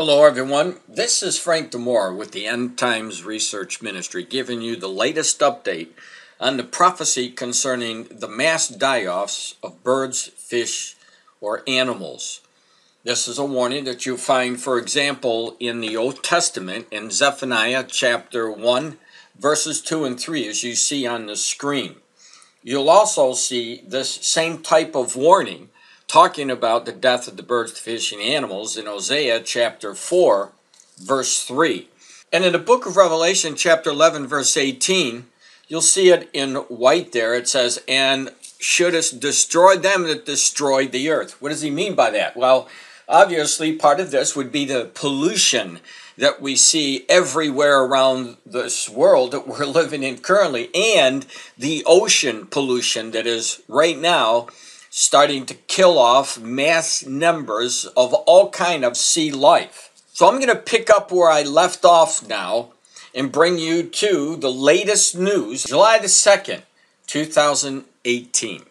Hello, everyone. This is Frank DIMORA with the End Times Research Ministry, giving you the latest update on the prophecy concerning the mass die-offs of birds, fish, or animals. This is a warning that you find, for example, in the Old Testament in Zephaniah chapter 1, verses 2 and 3, as you see on the screen. You'll also see this same type of warning talking about the death of the birds, the fish, and animals in Hosea chapter 4, verse 3. And in the book of Revelation chapter 11, verse 18, you'll see it in white there. It says, "And shouldest destroy them that destroyed the earth." What does he mean by that? Well, obviously part of this would be the pollution that we see everywhere around this world that we're living in currently, and the ocean pollution that is right now starting to kill off mass numbers of all kind of sea life. So I'm going to pick up where I left off now and bring you to the latest news, July the 2nd, 2018.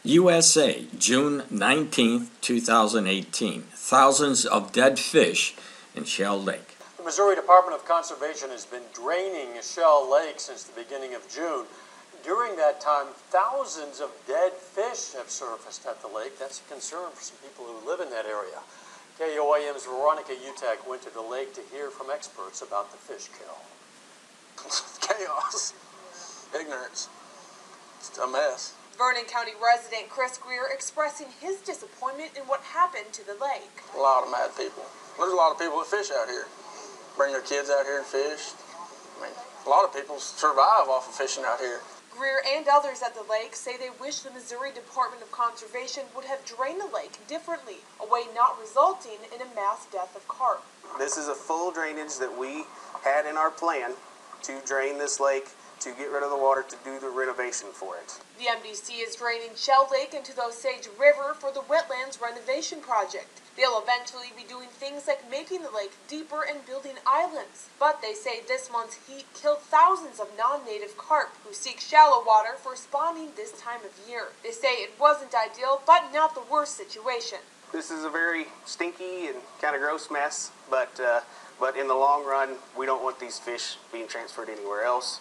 USA, June 19th, 2018. Thousands of dead fish in Shell Lake. The Missouri Department of Conservation has been draining Shell Lake since the beginning of June. During that time, thousands of dead fish have surfaced at the lake. That's a concern for some people who live in that area. KOAM's Veronica Utak went to the lake to hear from experts about the fish kill. Chaos. Ignorance. It's a mess. Vernon County resident Chris Greer expressing his disappointment in what happened to the lake. A lot of mad people. There's a lot of people that fish out here. Bring their kids out here and fish. I mean, a lot of people survive off of fishing out here. Greer and others at the lake say they wish the Missouri Department of Conservation would have drained the lake differently, a way not resulting in a mass death of carp. This is a full drainage that we had in our plan to drain this lake, to get rid of the water, to do the renovation for it. The MDC is draining Shell Lake into the Osage River for the wetlands renovation project. They'll eventually be doing things like making the lake deeper and building islands. But they say this month's heat killed thousands of non-native carp who seek shallow water for spawning this time of year. They say it wasn't ideal, but not the worst situation. This is a very stinky and kind of gross mess, but in the long run, we don't want these fish being transferred anywhere else.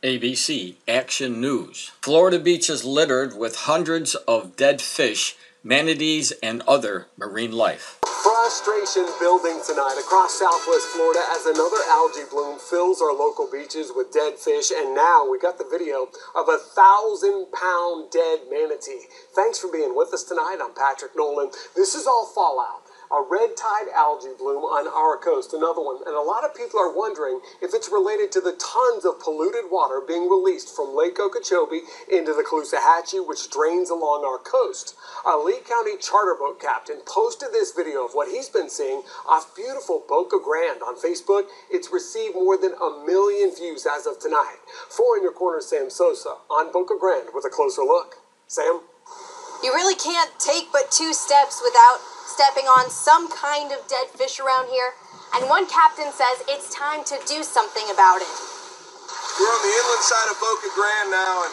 ABC Action News. Florida beaches littered with hundreds of dead fish, manatees, and other marine life. Frustration building tonight across Southwest Florida as another algae bloom fills our local beaches with dead fish, and now we got the video of a 1,000-pound dead manatee. Thanks for being with us tonight. I'm Patrick Nolan. This is all fallout. A red tide algae bloom on our coast, another one, and a lot of people are wondering if it's related to the tons of polluted water being released from Lake Okeechobee into the Caloosahatchee, which drains along our coast. A Lee County charter boat captain posted this video of what he's been seeing off beautiful Boca Grande on Facebook. It's received more than 1 million views as of tonight. For In Your Corner, Sam Sosa on Boca Grande with a closer look. Sam? You really can't take but 2 steps without stepping on some kind of dead fish around here, and one captain says it's time to do something about it. We're on the inland side of Boca Grande now, and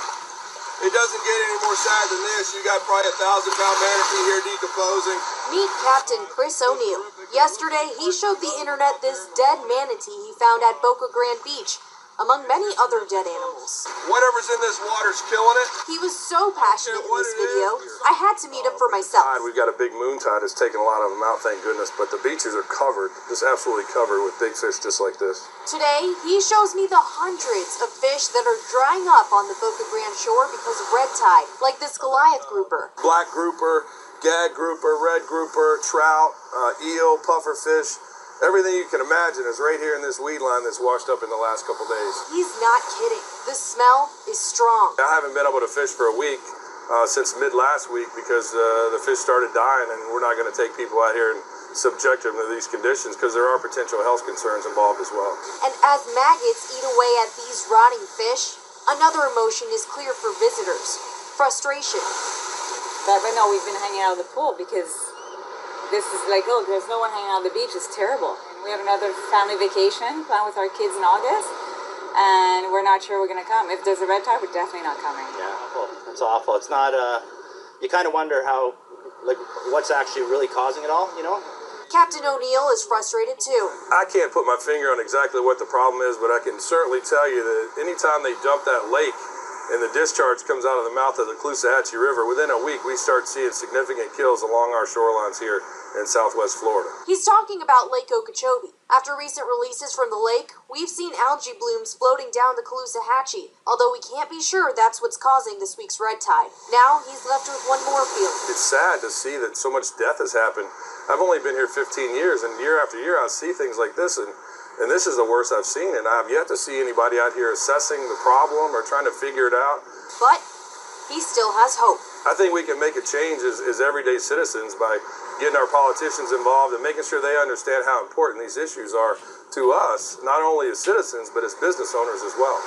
it doesn't get any more sad than this. You got probably 1,000-pound manatee here decomposing. Meet Captain Chris O'Neill. Yesterday, he showed the internet this dead manatee he found at Boca Grande Beach, among many other dead animals. Whatever's in this water's killing it. He was so passionate in this video, I had to meet him for myself. We've got a big moon tide that's taken a lot of them out, thank goodness, but the beaches are covered, just absolutely covered with big fish just like this. Today, he shows me the hundreds of fish that are drying up on the Boca Grande shore because of red tide, like this Goliath grouper. Black grouper, gag grouper, red grouper, trout, eel, puffer fish. Everything you can imagine is right here in this weed line that's washed up in the last couple days. He's not kidding. The smell is strong. I haven't been able to fish for a week since mid-last week because the fish started dying, and we're not going to take people out here and subject them to these conditions because there are potential health concerns involved as well. And as maggots eat away at these rotting fish, another emotion is clear for visitors: frustration. But right now we've been hanging out at the pool because this is like, look, there's no one hanging out on the beach. It's terrible. We have another family vacation planned with our kids in August, and we're not sure we're going to come. If there's a red tide, we're definitely not coming. Yeah, well, it's awful. It's not, you kind of wonder how, like, what's actually really causing it all, you know? Captain O'Neill is frustrated too. I can't put my finger on exactly what the problem is, but I can certainly tell you that anytime they dump that lake and the discharge comes out of the mouth of the Caloosahatchee River, within a week we start seeing significant kills along our shorelines here in Southwest Florida. He's talking about Lake Okeechobee. After recent releases from the lake, we've seen algae blooms floating down the Caloosahatchee, although we can't be sure that's what's causing this week's red tide. Now he's left with one more feeling. It's sad to see that so much death has happened. I've only been here 15 years, and year after year I see things like this, and this is the worst I've seen, and I've yet to see anybody out here assessing the problem or trying to figure it out. But he still has hope. I think we can make a change as everyday citizens by getting our politicians involved and making sure they understand how important these issues are to us, not only as citizens, but as business owners as well.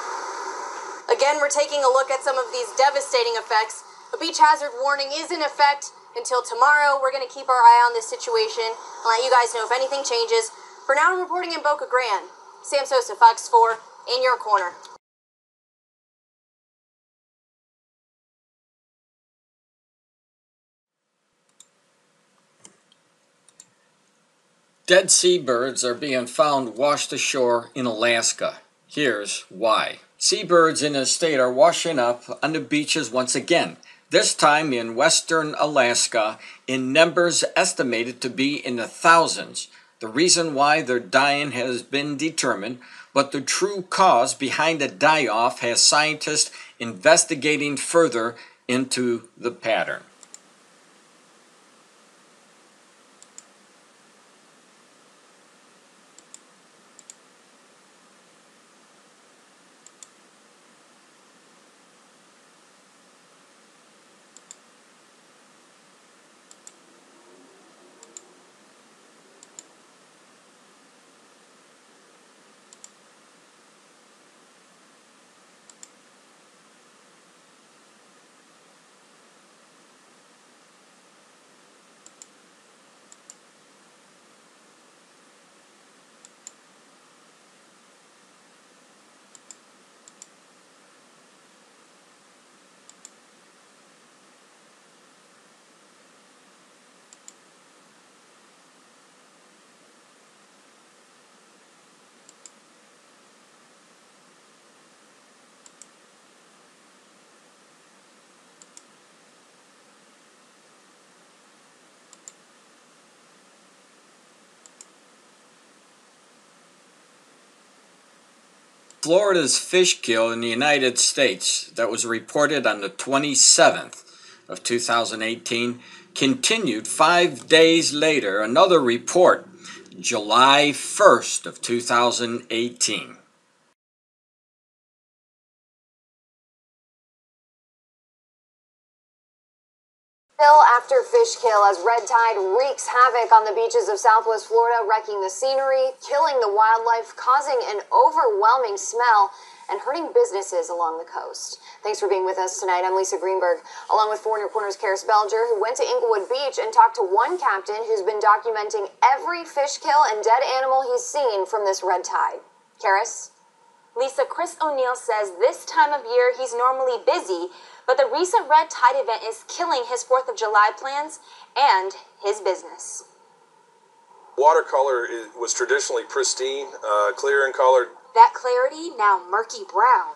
Again, we're taking a look at some of these devastating effects. A beach hazard warning is in effect until tomorrow. We're going to keep our eye on this situation and let you guys know if anything changes. For now, I'm reporting in Boca Grande. Sam Sosa, Fox 4, In Your Corner. Dead seabirds are being found washed ashore in Alaska. Here's why. Seabirds in the state are washing up on the beaches once again, this time in western Alaska, in numbers estimated to be in the thousands. The reason why they're dying has been determined, but the true cause behind the die-off has scientists investigating further into the pattern. Florida's fish kill in the United States that was reported on the 27th of 2018 continued 5 days later. Another report, July 1st of 2018. Still after fish kill as red tide wreaks havoc on the beaches of southwest Florida, wrecking the scenery, killing the wildlife, causing an overwhelming smell, and hurting businesses along the coast. Thanks for being with us tonight. I'm Lisa Greenberg, along with 4 Your Corner's Karis Belger, who went to Inglewood Beach and talked to one captain who's been documenting every fish kill and dead animal he's seen from this red tide. Karis? Lisa, Chris O'Neill says this time of year he's normally busy, but the recent red tide event is killing his 4th of July plans and his business. Watercolor was traditionally pristine, clear in color. That clarity now murky brown.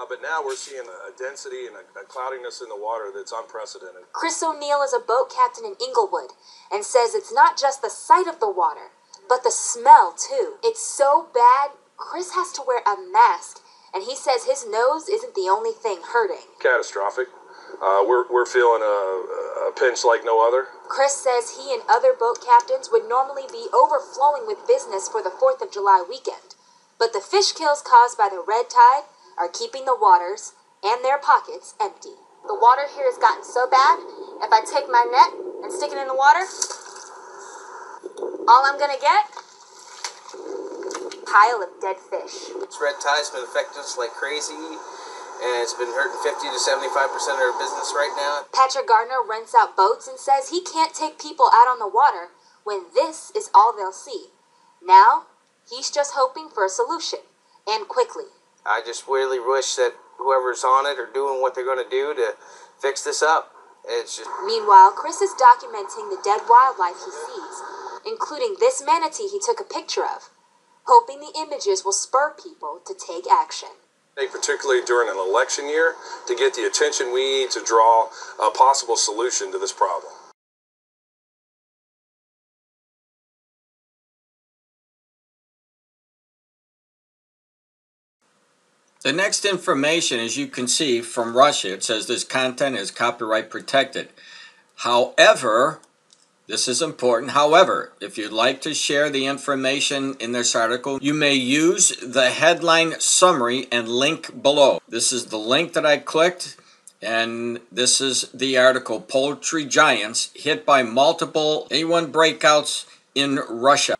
But now we're seeing a density and a cloudiness in the water that's unprecedented. Chris O'Neill is a boat captain in Inglewood and says it's not just the sight of the water, but the smell too. It's so bad, Chris has to wear a mask, and he says his nose isn't the only thing hurting. Catastrophic. We're feeling a pinch like no other. Chris says he and other boat captains would normally be overflowing with business for the 4th of July weekend. But the fish kills caused by the red tide are keeping the waters and their pockets empty. The water here has gotten so bad, if I take my net and stick it in the water, all I'm gonna get? Pile of dead fish. This red tide's been affecting us like crazy, and it's been hurting 50 to 75% of our business right now. Patrick Gardner rents out boats and says he can't take people out on the water when this is all they'll see. Now, he's just hoping for a solution, and quickly. I just really wish that whoever's on it are doing what they're going to do to fix this up. It's just... Meanwhile, Chris is documenting the dead wildlife he sees, including this manatee he took a picture of, hoping the images will spur people to take action. Particularly during an election year, to get the attention we need to draw a possible solution to this problem. The next information, as you can see from Russia, it says this content is copyright protected. However, this is important. However, if you'd like to share the information in this article, you may use the headline summary and link below. This is the link that I clicked, and this is the article, Poultry Giants Hit by Multiple A1 Breakouts in Russia.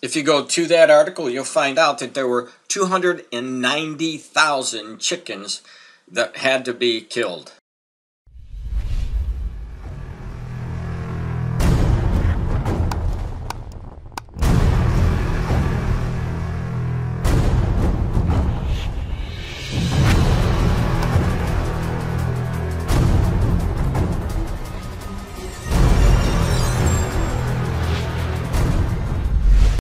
If you go to that article, you'll find out that there were 290,000 chickens that had to be killed.